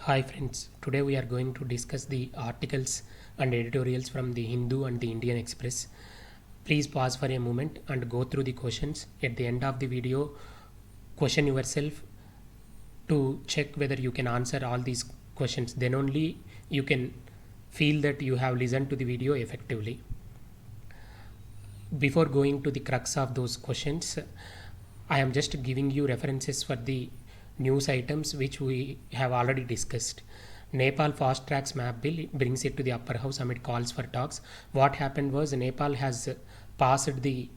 Hi friends, today we are going to discuss the articles and editorials from the Hindu and the Indian Express. Please pause for a moment and go through the questions. At the end of the video, question yourself to check whether you can answer all these questions. Then only you can feel that you have listened to the video effectively. Before going to the crux of those questions, I am just giving you references for the news items which we have already discussed. Nepal fast tracks map bill brings it to the upper house amid calls for talks. What happened was Nepal has passed the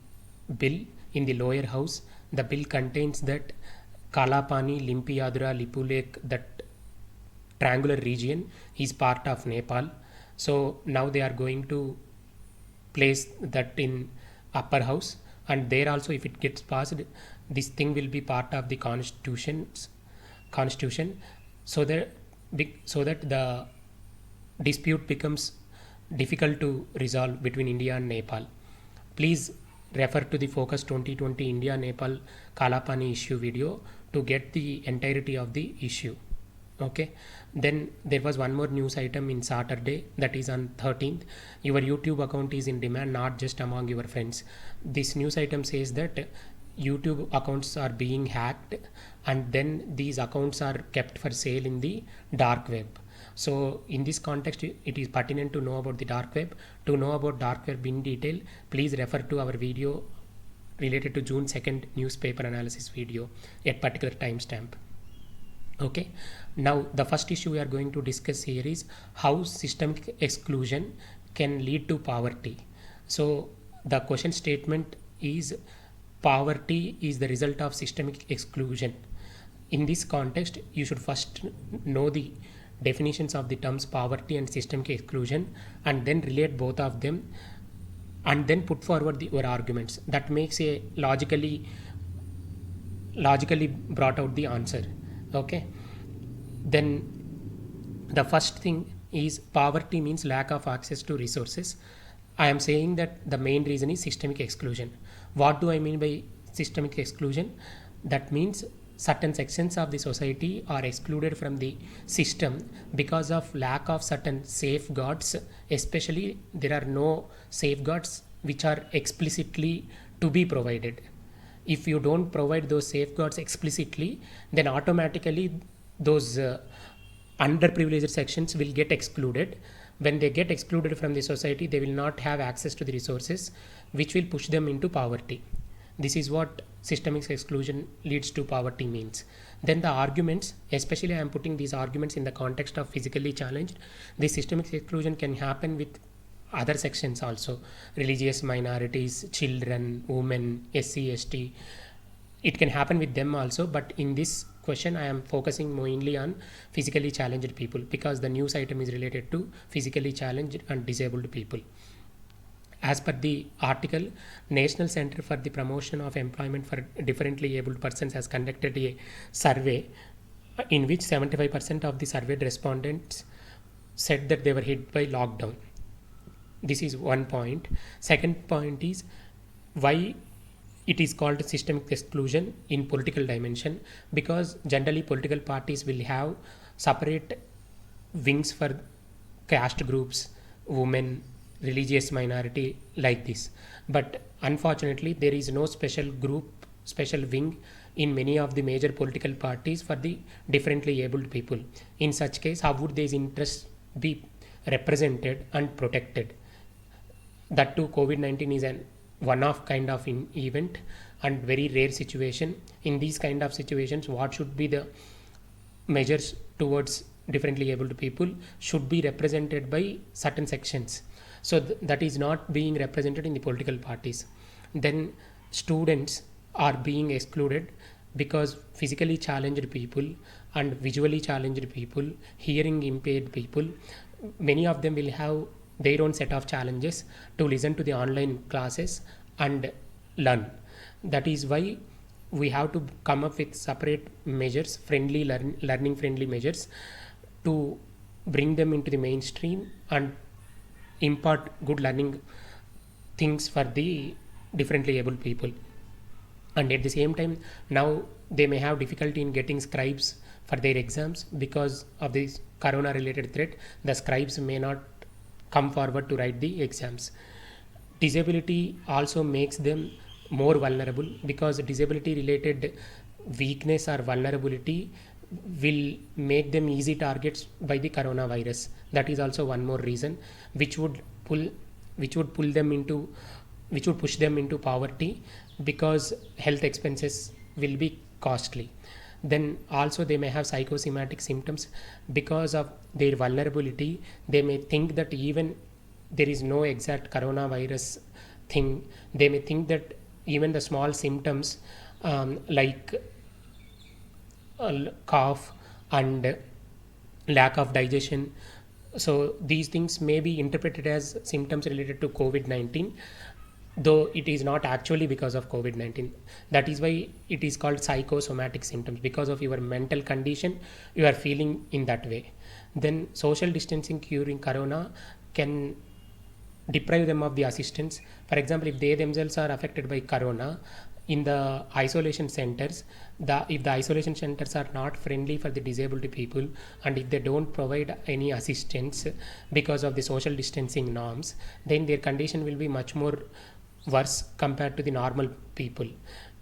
bill in the lower house. The bill contains that Kalapani, Limpiadra, Lipulek, that triangular region is part of Nepal. So now they are going to place that in upper house, and there also if it gets passed, this thing will be part of the constitution, so that the dispute becomes difficult to resolve between India and Nepal. Please refer to the Focus 2020 India Nepal Kalapani issue video to get the entirety of the issue. Okay, then there was one more news item in Saturday, that is on 13th. Your YouTube account is in demand, not just among your friends. This news item says that YouTube accounts are being hacked, and then these accounts are kept for sale in the dark web. So in this context, it is pertinent to know about the dark web. To know about dark web in detail, please refer to our video related to June 2nd newspaper analysis video at particular timestamp. Okay, now the first issue we are going to discuss here is how systemic exclusion can lead to poverty. So the question statement is poverty is the result of systemic exclusion. In this context, you should first know the definitions of the terms poverty and systemic exclusion, and then relate both of them, and then put forward your arguments. That makes a logically brought out the answer. Okay, then the first thing is poverty means lack of access to resources. I am saying that the main reason is systemic exclusion. What do I mean by systemic exclusion? That means certain sections of the society are excluded from the system because of lack of certain safeguards. Especially there are no safeguards which are explicitly to be provided. If you don't provide those safeguards explicitly, then automatically those underprivileged sections will get excluded. When they get excluded from the society, they will not have access to the resources, which will push them into poverty. This is what systemic exclusion leads to poverty means. Then the arguments, especially I am putting these arguments in the context of physically challenged. This systemic exclusion can happen with other sections also: religious minorities, children, women, SC, ST. It can happen with them also, but in this question I am focusing mainly on physically challenged people because the news item is related to physically challenged and disabled people. As per the article, National Center for the Promotion of Employment for Differently Abled Persons has conducted a survey in which 75% of the surveyed respondents said that they were hit by lockdown. This is one point. Second point is why it is called systemic exclusion in political dimension, because generally political parties will have separate wings for caste groups, women, religious minority, like this. But unfortunately there is no special group, special wing in many of the major political parties for the differently abled people. In such case, how would these interests be represented and protected? That too, COVID-19 is an one-off kind of event and very rare situation. In these kind of situations, what should be the measures towards differently abled people should be represented by certain sections. So that is not being represented in the political parties. Then students are being excluded because physically challenged people and visually challenged people, hearing impaired people, many of them will have their own set of challenges to listen to the online classes and learn. That is why we have to come up with separate measures, friendly learning friendly measures, to bring them into the mainstream and impart good learning things for the differently able people. And at the same time, now they may have difficulty in getting scribes for their exams. Because of this corona related threat, the scribes may not come forward to write the exams. Disability also makes them more vulnerable, because disability related weakness or vulnerability will make them easy targets by the coronavirus. That is also one more reason which would pull pull them into, which would push them into poverty, because health expenses will be costly. Then also they may have psychosomatic symptoms. Because of their vulnerability, they may think that even there is no exact coronavirus thing, they may think that even the small symptoms, like cough and lack of digestion, so these things may be interpreted as symptoms related to COVID-19, though it is not actually because of COVID-19. That is why it is called psychosomatic symptoms. Because of your mental condition, you are feeling in that way. Then social distancing during corona can deprive them of the assistance. For example, if they themselves are affected by corona, in the isolation centers, if the isolation centers are not friendly for the disabled people, and if they don't provide any assistance because of the social distancing norms, then their condition will be much more worse compared to the normal people.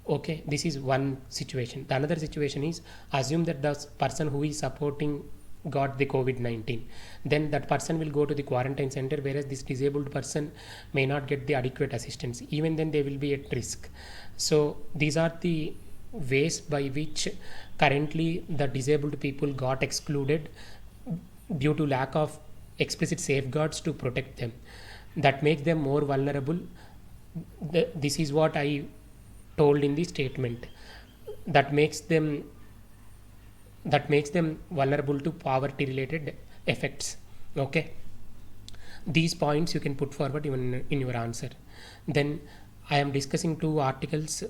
Okay, this is one situation. The another situation is, assume that the person who is supporting got the COVID-19, then that person will go to the quarantine center, whereas this disabled person may not get the adequate assistance. Even then they will be at risk. So these are the ways by which currently the disabled people got excluded due to lack of explicit safeguards to protect them. That makes them more vulnerable. This is what I told in the statement. That makes them vulnerable to poverty related effects. Okay, these points you can put forward even in your answer. Then I am discussing two articles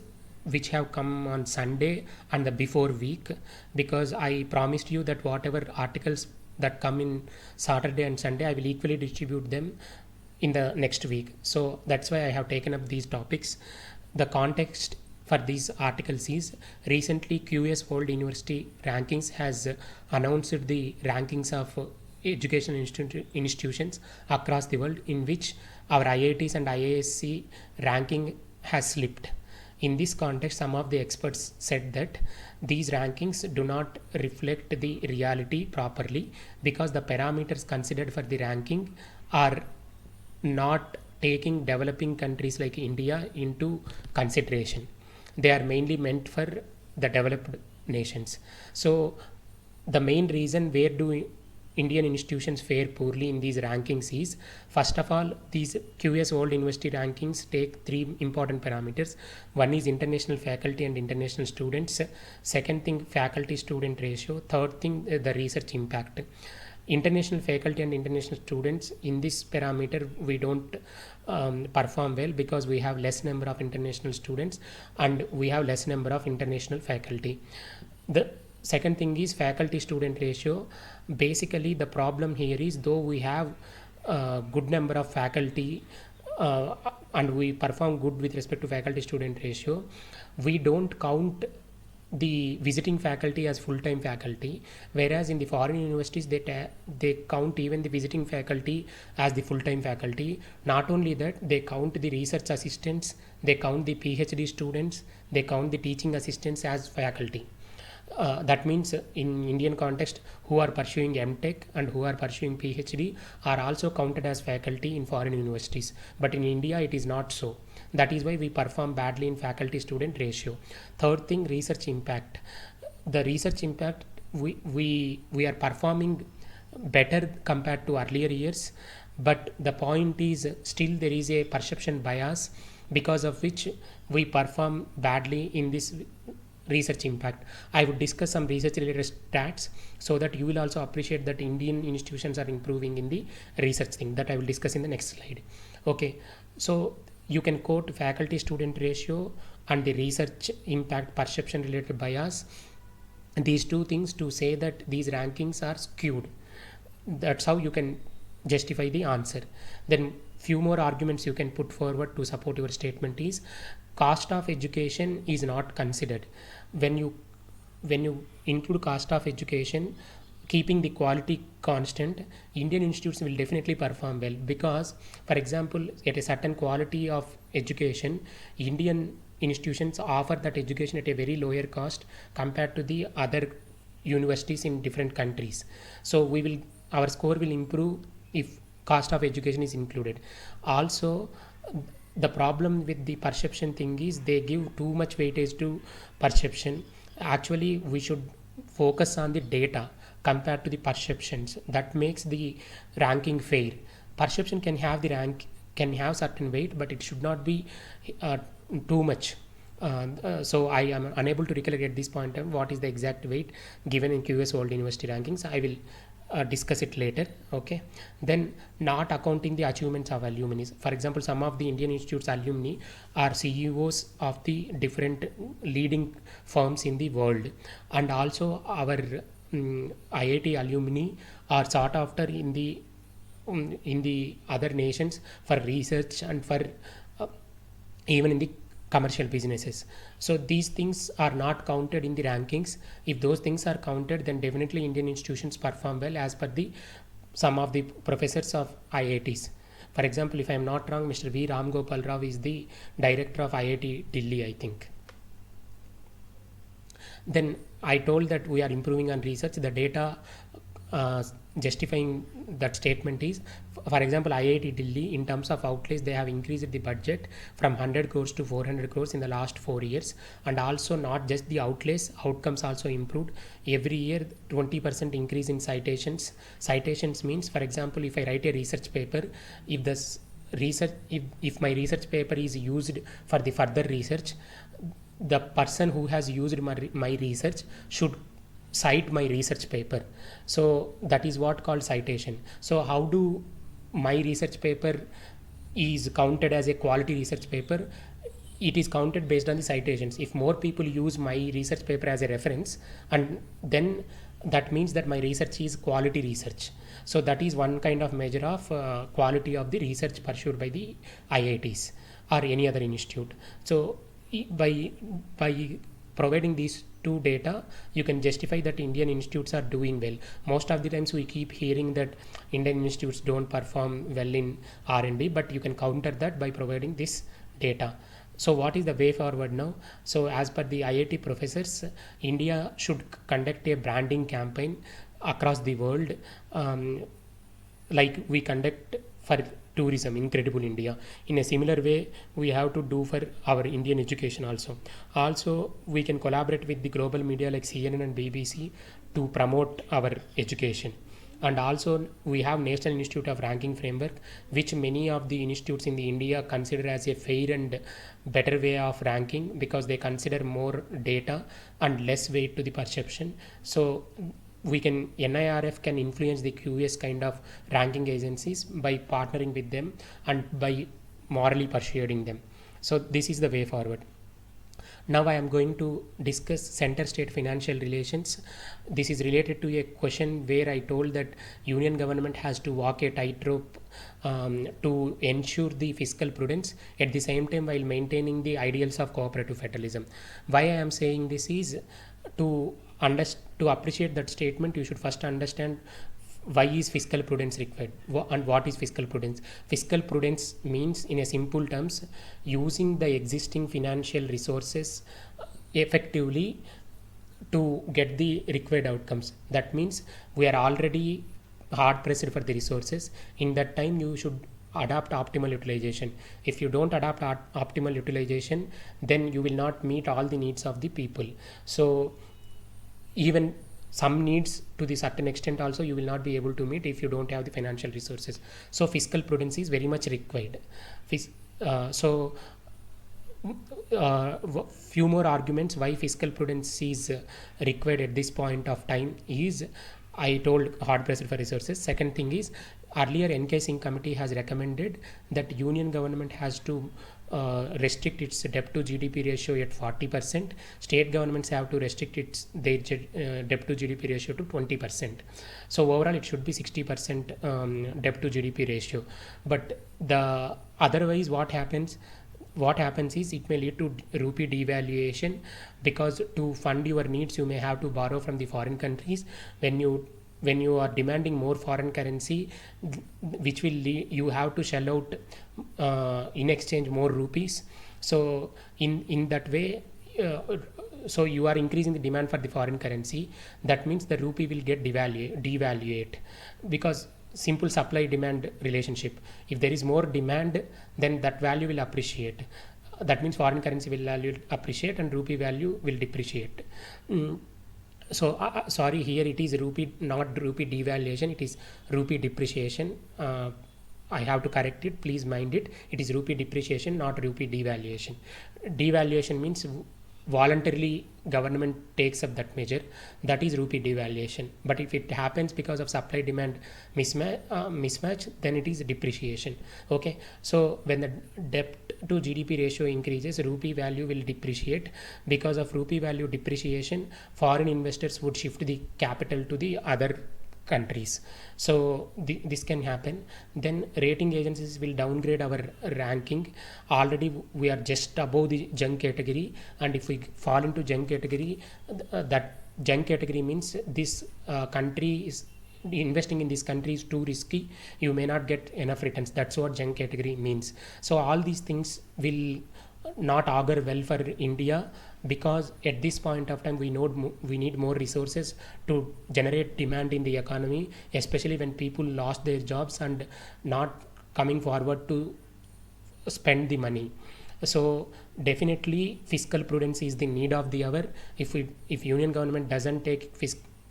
which have come on Sunday and the before week, because I promised you that whatever articles that come in Saturday and Sunday, I will equally distribute them in the next week. So that's why I have taken up these topics. The context for these articles is, recently QS World University Rankings has announced the rankings of educational institutions across the world, in which our IITs and IISc ranking has slipped. In this context, some of the experts said that these rankings do not reflect the reality properly, because the parameters considered for the ranking are not taking developing countries like India into consideration. They are mainly meant for the developed nations. So the main reason where do Indian institutions fare poorly in these rankings is, first of all, these QS World University rankings take three important parameters. One is international faculty and international students. Second thing, faculty student ratio. Third thing, the research impact. International faculty and international students, in this parameter we don't perform well, because we have less number of international students and we have less number of international faculty. The second thing is faculty student ratio. Basically the problem here is, though we have a good number of faculty and we perform good with respect to faculty student ratio, we don't count the visiting faculty as full-time faculty, whereas in the foreign universities they count even the visiting faculty as the full-time faculty. Not only that, they count the research assistants, they count the PhD students, they count the teaching assistants as faculty. That means in Indian context, who are pursuing MTech and who are pursuing PhD are also counted as faculty in foreign universities, but in India it is not so. That is why we perform badly in faculty student ratio. Third thing, research impact. The research impact, we are performing better compared to earlier years, but the point is still there is a perception bias, because of which we perform badly in this research impact. I would discuss some research related stats so that you will also appreciate that Indian institutions are improving in the research thing, that I will discuss in the next slide. Okay, so you can quote faculty student ratio and the research impact perception related bias, these two things, to say that these rankings are skewed. That's how you can justify the answer. Then few more arguments you can put forward to support your statement is, cost of education is not considered. When you when you include cost of education, keeping the quality constant, Indian institutes will definitely perform well, because for example at a certain quality of education, Indian institutions offer that education at a very lower cost compared to the other universities in different countries. So we will, our score will improve if cost of education is included. Also, the problem with the perception thing is they give too much weightage to perception. Actually we should focus on the data compared to the perceptions. That makes the ranking fair. Perception can have the rank, can have certain weight, but it should not be uh, too much. So I am unable to recollect at this point of what is the exact weight given in QS World University rankings. I will discuss it later. Okay, then not accounting the achievements of alumni. For example, some of the Indian institutes alumni are CEOs of the different leading firms in the world, and also our IIT alumni are sought after in the other nations for research and for uh, even in the commercial businesses. So these things are not counted in the rankings. If those things are counted, then definitely Indian institutions perform well as per the some of the professors of IITs. For example, if I am not wrong, Mr. V. Ram Gopal Rao is the director of IIT Delhi, I think. Then I told that we are improving on research. The data uh, justifying that statement is, for example, IIT Delhi, in terms of outlays, they have increased the budget from 100 crores to 400 crores in the last 4 years. And also not just the outlays, outcomes also improved. Every year 20% increase in citations. Citations means, for example, if I write a research paper, if this research, if my research paper is used for the further research, the person who has used my research should cite my research paper. So that is what called citation. So how do my research paper is counted as a quality research paper? It is counted based on the citations. If more people use my research paper as a reference, and then that means that my research is quality research. So that is one kind of measure of quality of the research pursued by the IITs or any other institute. So by providing these two data, you can justify that Indian institutes are doing well. Most of the times we keep hearing that Indian institutes don't perform well in R&D, but you can counter that by providing this data. So what is the way forward now? So as per the IIT professors, India should conduct a branding campaign across the world, like we conduct for tourism, Incredible India. In a similar way, we have to do for our Indian education also. Also, we can collaborate with the global media like CNN and BBC to promote our education. And also, we have National Institute of Ranking Framework, which many of the institutes in the India consider as a fair and better way of ranking, because they consider more data and less weight to the perception. So we can, NIRF can influence the QS kind of ranking agencies by partnering with them and by morally persuading them. So this is the way forward. Now I am going to discuss center-state financial relations. This is related to a question where I told that union government has to walk a tightrope to ensure the fiscal prudence at the same time while maintaining the ideals of cooperative federalism. Why I am saying this is to to appreciate that statement, you should first understand why is fiscal prudence required and what is fiscal prudence. Fiscal prudence means, in a simple terms, using the existing financial resources effectively to get the required outcomes. That means we are already hard pressed for the resources. In that time you should adapt optimal utilization. If you don't adapt optimal utilization, then you will not meet all the needs of the people. So even some needs to the certain extent also you will not be able to meet if you don't have the financial resources. So fiscal prudence is very much required. Few more arguments why fiscal prudence is required at this point of time is, I told hard pressure for resources. Second thing is, earlier NK Singh committee has recommended that union government has to restrict its debt to GDP ratio at 40%. State governments have to restrict their debt to GDP ratio to 20%. So overall it should be 60% debt to GDP ratio. But the otherwise what happens, what happens is it may lead to rupee devaluation, because to fund your needs you may have to borrow from the foreign countries. When you are demanding more foreign currency, which will you have to shell out in exchange more rupees. So in that way, so you are increasing the demand for the foreign currency. That means the rupee will get devaluate, because simple supply demand relationship. If there is more demand, then that value will appreciate. That means foreign currency will value appreciate and rupee value will depreciate. So sorry, here it is rupee, not rupee devaluation, it is rupee depreciation. I have to correct it, please mind it. It is rupee depreciation, not rupee devaluation. Devaluation means voluntarily government takes up that measure, that is rupee devaluation. But if it happens because of supply demand mismatch, then it is depreciation. Okay, so when the debt to GDP ratio increases, rupee value will depreciate. Because of rupee value depreciation, foreign investors would shift the capital to the other countries. So this can happen. Then rating agencies will downgrade our ranking. Already we are just above the junk category, and if we fall into junk category, that junk category means this country is investing in this country is too risky, you may not get enough returns. That's what junk category means. So all these things will not augur well for India, because at this point of time we need more resources to generate demand in the economy, especially when people lost their jobs and not coming forward to spend the money. So definitely fiscal prudence is the need of the hour. If union government doesn't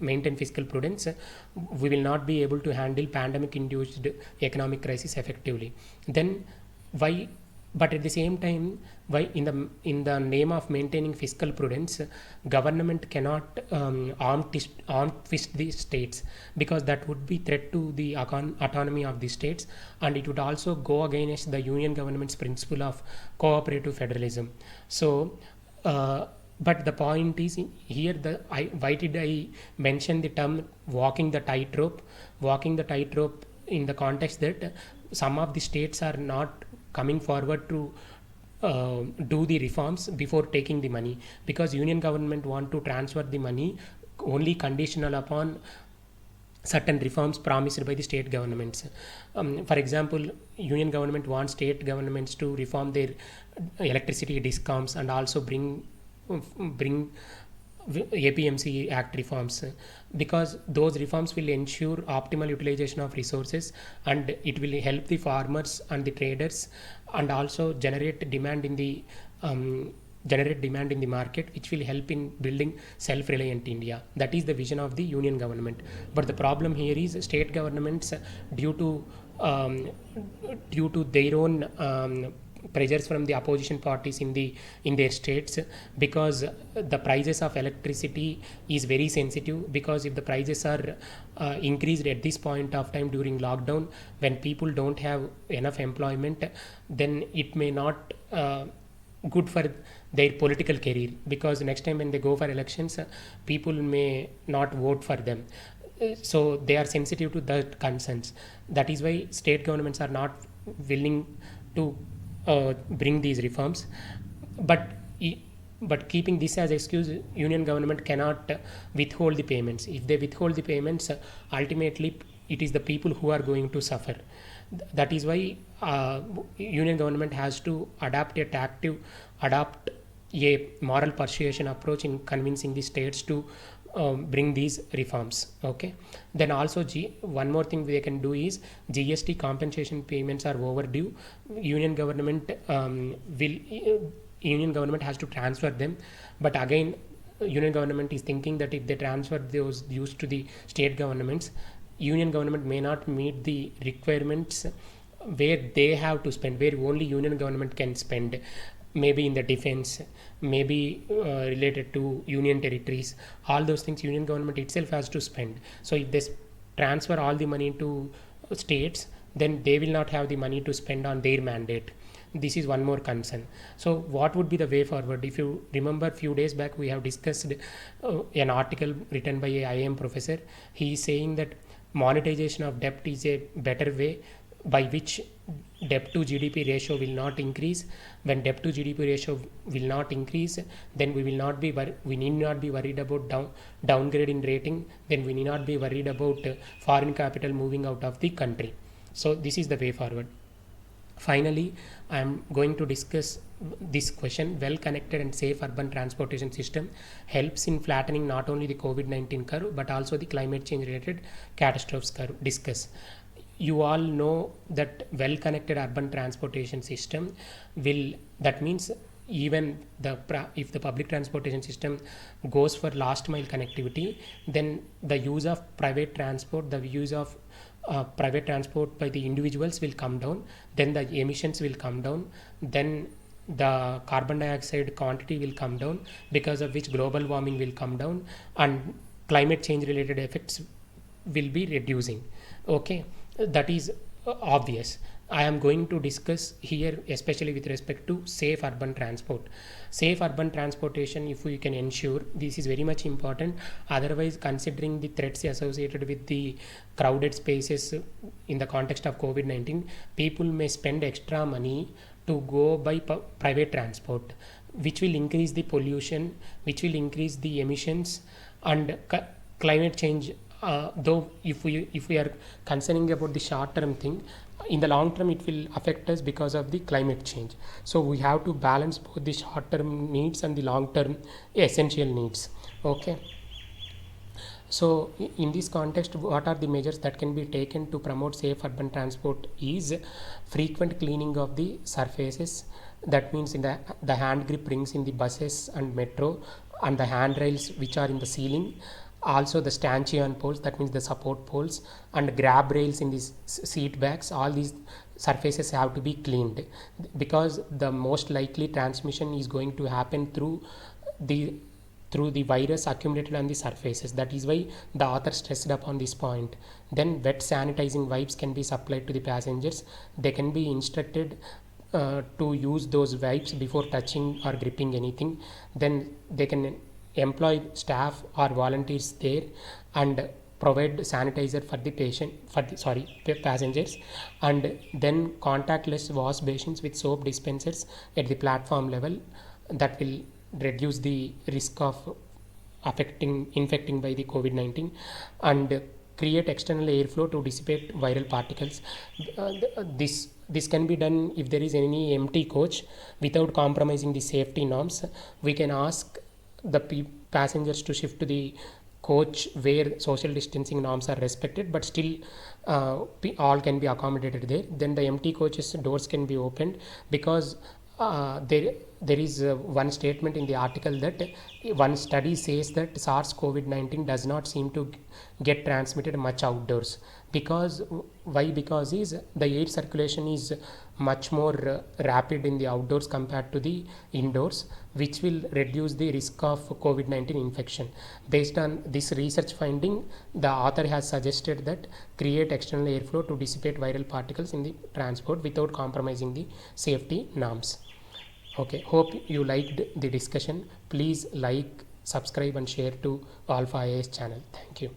maintain fiscal prudence, we will not be able to handle pandemic induced economic crisis effectively. Then why? But at the same time, why in the name of maintaining fiscal prudence, government cannot arm twist the states, because that would be threat to the autonomy of the states, and it would also go against the union government's principle of cooperative federalism. So but the point is here, why did I mention the term walking the tightrope? Walking the tightrope in the context that some of the states are not coming forward to do the reforms before taking the money, because union government want to transfer the money only conditional upon certain reforms promised by the state governments. For example, union government wants state governments to reform their electricity discoms and also bring APMC Act reforms, because those reforms will ensure optimal utilization of resources, and it will help the farmers and the traders, and also generate demand in the market, which will help in building self-reliant India. That is the vision of the union government. But the problem here is state governments, due to their own pressures from the opposition parties in their states, because the prices of electricity is very sensitive, because if the prices are increased at this point of time during lockdown, when people don't have enough employment, then it may not good for their political career, because next time when they go for elections, people may not vote for them. So they are sensitive to that concerns. That is why state governments are not willing to bring these reforms. But keeping this as excuse, union government cannot withhold the payments. If they withhold the payments, ultimately it is the people who are going to suffer. That is why union government has to adopt a moral persuasion approach in convincing the states to bring these reforms. Okay, then also one more thing they can do is GST compensation payments are overdue. Union government has to transfer them, but again union government is thinking that if they transfer those dues to the state governments, union government may not meet the requirements where they have to spend, where only union government can spend, maybe in the defense, maybe related to union territories. All those things union government itself has to spend. So if they transfer all the money to states, then they will not have the money to spend on their mandate. This is one more concern. So what would be the way forward? If you remember, few days back we have discussed an article written by a IIM professor. He is saying that monetization of debt is a better way by which debt to GDP ratio will not increase. When debt to GDP ratio will not increase, then we need not be worried about downgrade in rating. Then we need not be worried about foreign capital moving out of the country. So this is the way forward. Finally, I am going to discuss this question. Well connected and safe urban transportation system helps in flattening not only the COVID-19 curve but also the climate change related catastrophes curve. Discuss. You all know that well connected urban transportation system will, that means even if the public transportation system goes for last mile connectivity, then the use of private transport, the use of private transport by the individuals will come down, then the emissions will come down, then the carbon dioxide quantity will come down, because of which global warming will come down and climate change related effects will be reducing. Okay, that is obvious. I am going to discuss here especially with respect to safe urban transport. Safe urban transportation, if we can ensure, this is very much important. Otherwise, considering the threats associated with the crowded spaces in the context of COVID-19, people may spend extra money to go by private transport, which will increase the pollution, which will increase the emissions and climate change. Though if we are concerning about the short term thing, in the long term it will affect us because of the climate change. So we have to balance both the short term needs and the long term essential needs. Okay, so in this context, what are the measures that can be taken to promote safe urban transport is frequent cleaning of the surfaces. That means in the hand grip rings in the buses and metro, and the handrails which are in the ceiling, also the stanchion poles, that means the support poles, and grab rails in these seat backs. All these surfaces have to be cleaned, because the most likely transmission is going to happen through the virus accumulated on the surfaces. That is why the author stressed upon this point. Then wet sanitizing wipes can be supplied to the passengers. They can be instructed to use those wipes before touching or gripping anything. Then they can employ staff or volunteers there and provide sanitizer for the passengers, and then contactless wash basins with soap dispensers at the platform level. That will reduce the risk of infecting by the COVID-19, and create external airflow to dissipate viral particles. This can be done if there is any empty coach without compromising the safety norms. We can ask the passengers to shift to the coach where social distancing norms are respected, but still all can be accommodated there. Then the empty coaches doors can be opened, because there is one statement in the article that one study says that SARS-CoV-19 does not seem to get transmitted much outdoors. Because why? Because the air circulation is much more rapid in the outdoors compared to the indoors, which will reduce the risk of COVID-19 infection. Based on this research finding, the author has suggested that create external airflow to dissipate viral particles in the transport without compromising the safety norms. Okay, hope you liked the discussion. Please like, subscribe and share to Alpha IAS channel. Thank you.